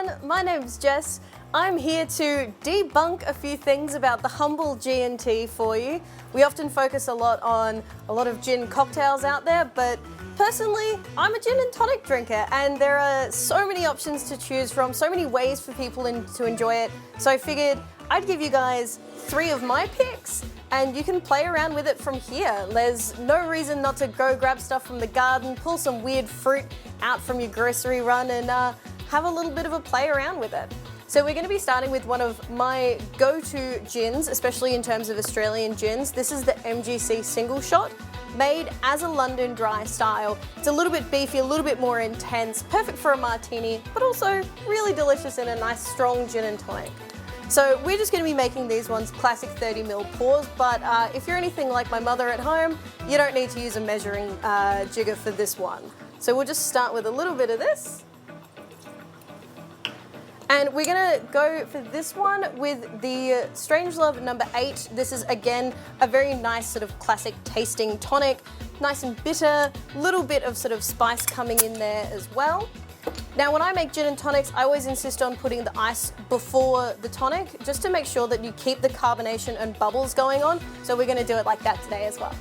everyone, my name's Jess. I'm here to debunk a few things about the humble G&T for you. We often focus a lot on a lot of gin cocktails out there, but personally, I'm a gin and tonic drinker and there are so many options to choose from, so many ways for people to enjoy it. So I figured I'd give you guys 3 of my picks and you can play around with it from here. There's no reason not to go grab stuff from the garden, pull some weird fruit out from your grocery run and have a little bit of a play around with it. So we're going to be starting with one of my go-to gins, especially in terms of Australian gins. This is the MGC Single Shot, made as a London dry style. It's a little bit beefy, a little bit more intense, perfect for a martini, but also really delicious in a nice strong gin and tonic. So we're just going to be making these ones classic 30ml pours, but if you're anything like my mother at home, you don't need to use a measuring jigger for this one. So we'll just start with a little bit of this. And we're going to go for this one with the Strangelove number 8. This is again a very nice sort of classic tasting tonic, nice and bitter, little bit of sort of spice coming in there as well. Now when I make gin and tonics, I always insist on putting the ice before the tonic, just to make sure that you keep the carbonation and bubbles going on. So we're going to do it like that today as well.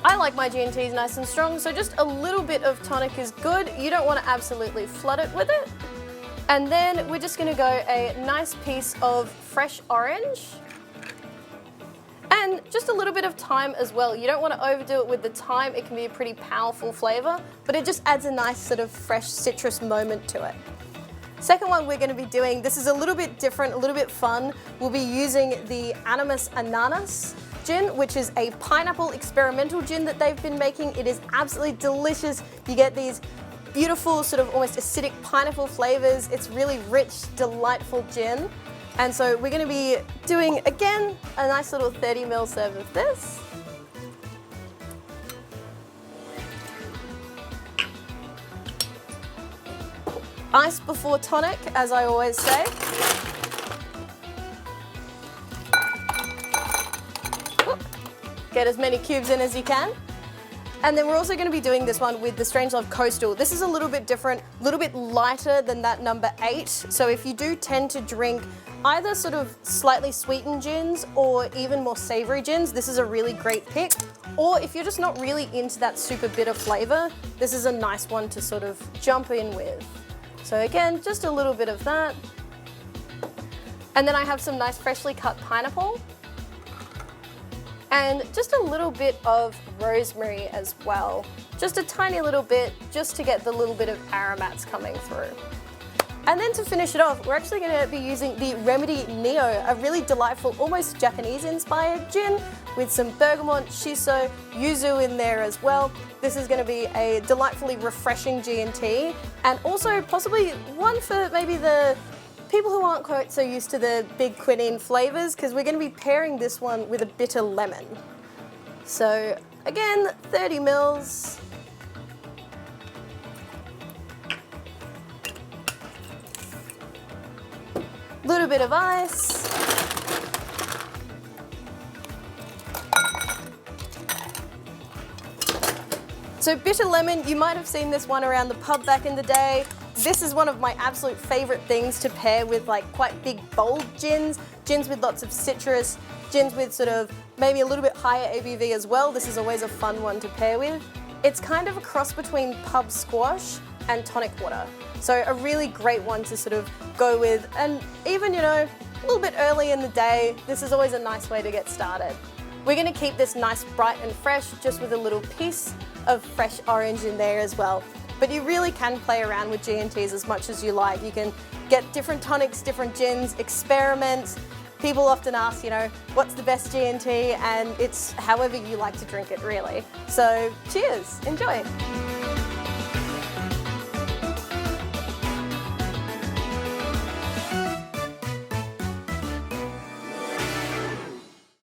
I like my G&Ts nice and strong, so just a little bit of tonic is good. You don't want to absolutely flood it with it. And then we're just going to go a nice piece of fresh orange. And just a little bit of thyme as well. You don't want to overdo it with the thyme. It can be a pretty powerful flavour, but it just adds a nice sort of fresh citrus moment to it. Second one we're going to be doing, this is a little bit different, a little bit fun. We'll be using the Animus Ananas Gin, which is a pineapple experimental gin that they've been making. It is absolutely delicious. You get these beautiful sort of almost acidic pineapple flavours. It's really rich, delightful gin. And so we're going to be doing, again, a nice little 30ml serve of this. Ice before tonic, as I always say. Get as many cubes in as you can. And then we're also going to be doing this one with the Strangelove Coastal. This is a little bit different, a little bit lighter than that number 8. So if you do tend to drink either sort of slightly sweetened gins or even more savoury gins, this is a really great pick. Or if you're just not really into that super bitter flavour, this is a nice one to sort of jump in with. So again, just a little bit of that. And then I have some nice freshly cut pineapple. And just a little bit of rosemary as well. Just a tiny little bit, just to get the little bit of aromats coming through. And then to finish it off, we're actually going to be using the Remedy Neo, a really delightful, almost Japanese-inspired gin with some bergamot, shiso, yuzu in there as well. This is going to be a delightfully refreshing G&T, and also possibly one for maybe the people who aren't quite so used to the big quinine flavours, because we're going to be pairing this one with a bitter lemon. So again, 30 mils. Little bit of ice. So bitter lemon, you might have seen this one around the pub back in the day. This is one of my absolute favourite things to pair with like quite big bold gins, gins with lots of citrus, gins with sort of maybe a little bit higher ABV as well. This is always a fun one to pair with. It's kind of a cross between pub squash and tonic water. So a really great one to sort of go with, and even, you know, a little bit early in the day, this is always a nice way to get started. We're going to keep this nice bright and fresh, just with a little piece of fresh orange in there as well. But you really can play around with G&Ts as much as you like. You can get different tonics, different gins, experiment. People often ask, you know, what's the best G&T? And it's however you like to drink it, really. So cheers, enjoy.